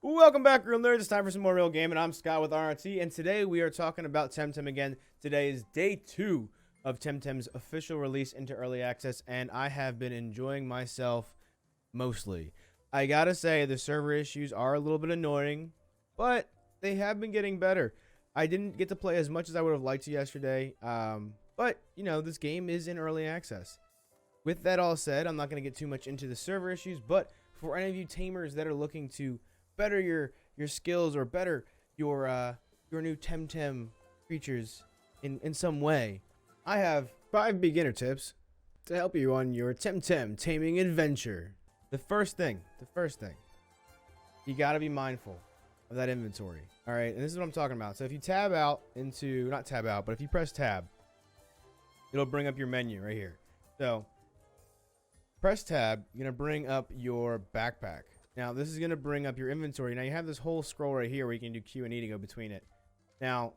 Welcome back, real nerds. It's time for some more real game, and I'm Scott with RNRT, and today we are talking about Temtem again. Today is day 2 of Temtem's official release into early access, and I have been enjoying myself mostly. I gotta say, the server issues are a little bit annoying, but they have been getting better. I didn't get to play as much as I would have liked to yesterday, but, you know, this game is in early access. With that all said, I'm not going to get too much into the server issues, but for any of you Tamers that are looking to better your skills or better your new Temtem creatures in some way, I have 5 beginner tips to help you on your Temtem taming adventure. The first thing, you got to be mindful of that inventory. All right, and this is what I'm talking about. So if you tab out into, not tab out, but if you press tab, it'll bring up your menu right here. So press tab, you're going to bring up your backpack. Now, this is going to bring up your inventory. Now, you have this whole scroll right here where you can do Q and E to go between it. Now,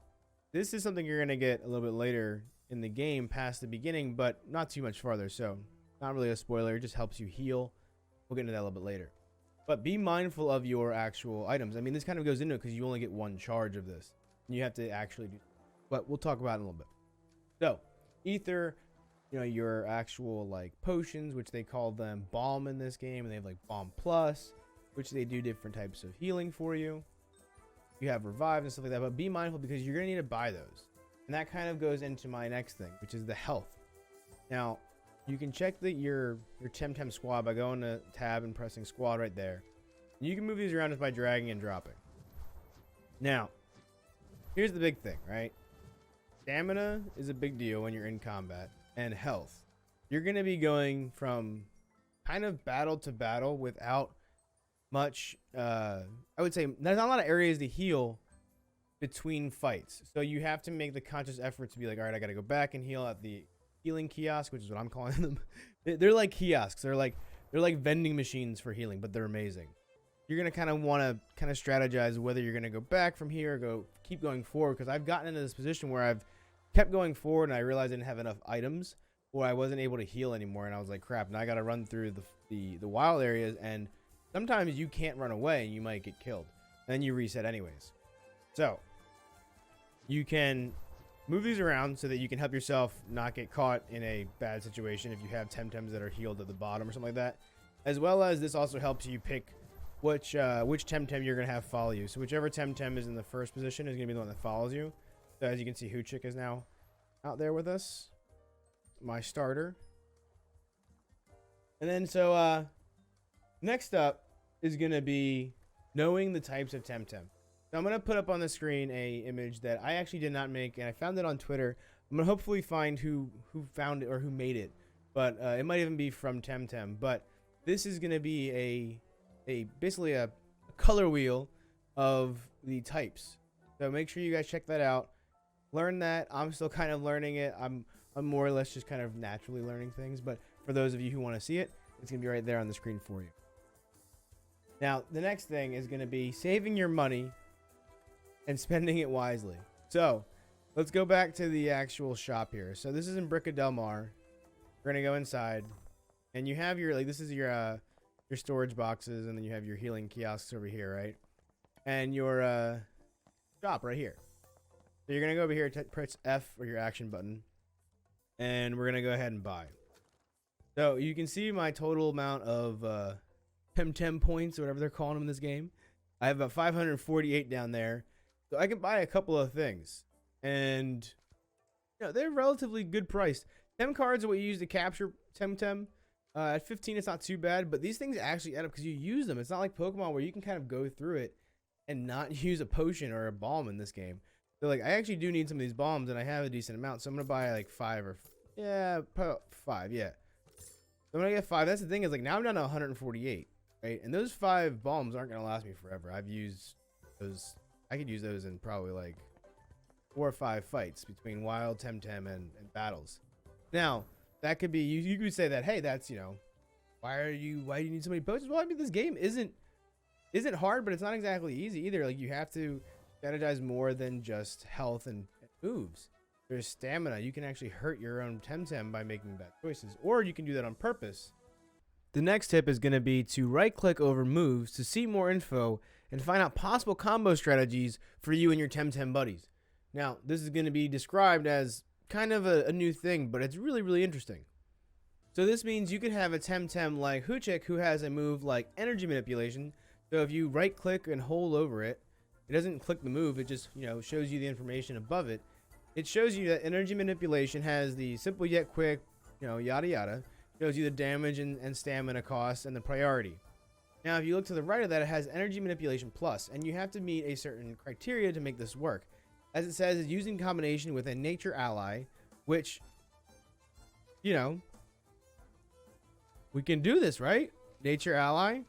this is something you're going to get a little bit later in the game past the beginning, but not too much farther. So, not really a spoiler. It just helps you heal. We'll get into that a little bit later. But be mindful of your actual items. I mean, this kind of goes into it because you only get one charge of this. And you have to actually do, but we'll talk about it in a little bit. So, ether, you know, your actual, like, potions, which they call them balm in this game. And they have, like, balm plus, which they do different types of healing for you. You have revive and stuff like that, but be mindful because you're going to need to buy those. And that kind of goes into my next thing, which is the health. Now, you can check your Temtem squad by going to tab and pressing squad right there. You can move these around just by dragging and dropping. Now, here's the big thing, right? Stamina is a big deal when you're in combat, and health. You're going to be going from kind of battle to battle without much, I would say there's not a lot of areas to heal between fights. So you have to make the conscious effort to be like, all right, I got to go back and heal at the healing kiosk, which is what I'm calling them. They're like kiosks. They're like vending machines for healing, but they're amazing. You're going to kind of want to kind of strategize whether you're going to go back from here or keep going forward, because I've gotten into this position where I've kept going forward and I realized I didn't have enough items or I wasn't able to heal anymore, and I was like, crap, now I got to run through the wild areas, and sometimes you can't run away and you might get killed. Then you reset anyways. So you can move these around so that you can help yourself not get caught in a bad situation if you have Temtems that are healed at the bottom or something like that. As well as this also helps you pick which Temtem you're going to have follow you. So whichever Temtem is in the first position is going to be the one that follows you. So as you can see, Hoochik is now out there with us. My starter. And then so next up is going to be knowing the types of Temtem. So I'm going to put up on the screen a image that I actually did not make, and I found it on Twitter. I'm going to hopefully find who found it or who made it, but it might even be from Temtem. But this is going to be basically a color wheel of the types. So make sure you guys check that out. Learn that. I'm still kind of learning it. I'm more or less just kind of naturally learning things, but for those of you who want to see it, it's going to be right there on the screen for you. Now, the next thing is going to be saving your money and spending it wisely. So, let's go back to the actual shop here. So, this is in Brica Del Mar. We're going to go inside, and you have your, like, this is your storage boxes, and then you have your healing kiosks over here, right? And your shop right here. So, you're going to go over here, press F or your action button, and we're going to go ahead and buy. So, you can see my total amount of Temtem points, or whatever they're calling them in this game. I have about 548 down there. So I can buy a couple of things, and you know, they're relatively good priced. Tem cards are what you use to capture Temtem. At 15, it's not too bad, but these things actually add up because you use them. It's not like Pokemon where you can kind of go through it and not use a potion or a balm in this game. So like, I actually do need some of these balms, and I have a decent amount, so I'm gonna buy like 5 or yeah, 5, yeah. So I'm gonna get 5. That's the thing, is like now I'm down to 148, right? And those 5 balms aren't gonna last me forever. I've used those. I could use those in probably like 4 or 5 fights between wild, Temtem, and battles. Now, that could be, you could say that, hey, that's, you know, why do you need so many potions? Well, I mean, this game isn't hard, but it's not exactly easy either. Like, you have to strategize more than just health and moves. There's stamina. You can actually hurt your own Temtem by making bad choices, or you can do that on purpose. The next tip is going to be to right-click over moves to see more info and find out possible combo strategies for you and your Temtem buddies. Now, this is going to be described as kind of a new thing, but it's really, really interesting. So this means you could have a Temtem like Huchik who has a move like energy manipulation. So if you right-click and hold over it, it doesn't click the move, it just, shows you the information above it. It shows you that energy manipulation has the simple yet quick, yada yada. Shows you the damage and stamina costs and the priority. Now, if you look to the right of that, it has energy manipulation plus, and you have to meet a certain criteria to make this work. As it says, it's used in combination with a nature ally, which, we can do this, right? Nature ally.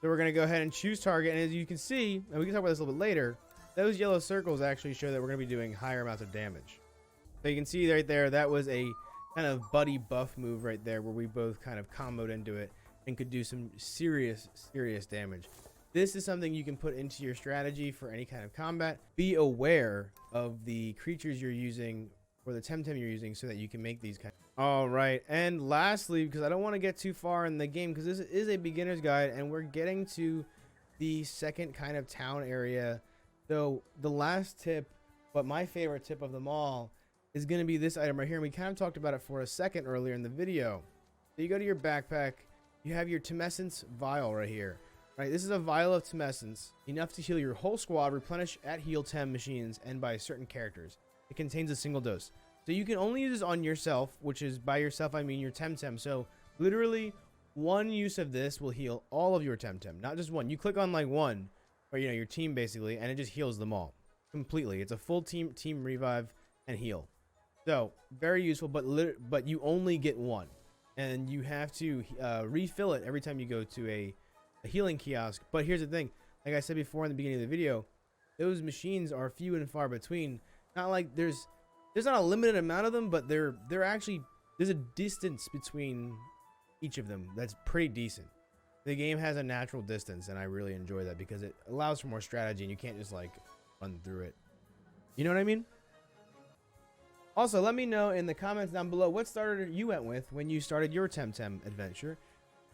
So we're going to go ahead and choose target, and as you can see, and we can talk about this a little bit later, those yellow circles actually show that we're going to be doing higher amounts of damage. So you can see right there, that was a kind of buddy buff move right there where we both kind of comboed into it and could do some serious damage. This is something you can put into your strategy for any kind of combat. Be aware of the creatures you're using or the Temtem you're using so that you can make these kind of... All right, and lastly, because I don't want to get too far in the game because this is a beginner's guide and we're getting to the second kind of town area. So the last tip, but my favorite tip of them all, is going to be this item right here. And we kind of talked about it for a second earlier in the video. So you go to your backpack, you have your Tumescence vial right here. Right, this is a vial of Tumescence, enough to heal your whole squad, replenish at heal 10 machines, and by certain characters. It contains a single dose. So you can only use this on yourself, which is by yourself I mean your Temtem. So literally one use of this will heal all of your Temtem, not just one. You click on like one, or your team basically, and it just heals them all completely. It's a full team revive and heal. So very useful, but you only get one, and you have to refill it every time you go to a healing kiosk. But here's the thing, like I said before in the beginning of the video, those machines are few and far between. Not like there's not a limited amount of them, but they're actually, there's a distance between each of them that's pretty decent. The game has a natural distance, and I really enjoy that because it allows for more strategy, and you can't just like run through it. You know what I mean? Also, let me know in the comments down below what starter you went with when you started your Temtem adventure.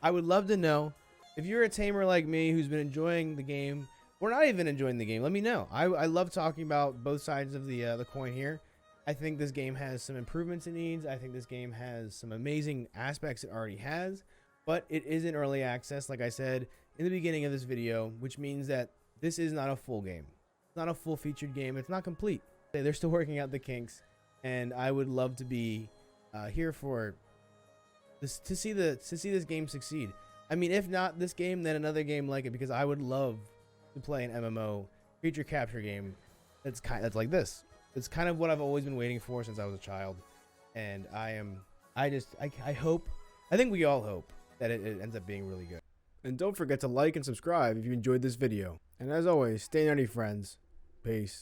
I would love to know. If you're a tamer like me who's been enjoying the game, or not even enjoying the game, let me know. I love talking about both sides of the coin here. I think this game has some improvements it needs. I think this game has some amazing aspects it already has, but it is in early access, like I said in the beginning of this video, which means that this is not a full game. It's not a full featured game. It's not complete. They're still working out the kinks, and I would love to be here for this to see this game succeed. I mean, if not this game, then another game like it, because I would love to play an MMO creature capture game that's like this. It's kind of what I've always been waiting for since I was a child, and I hope, I think we all hope that it ends up being really good. And don't forget to like and subscribe if you enjoyed this video. And as always, stay nerdy, friends. Peace.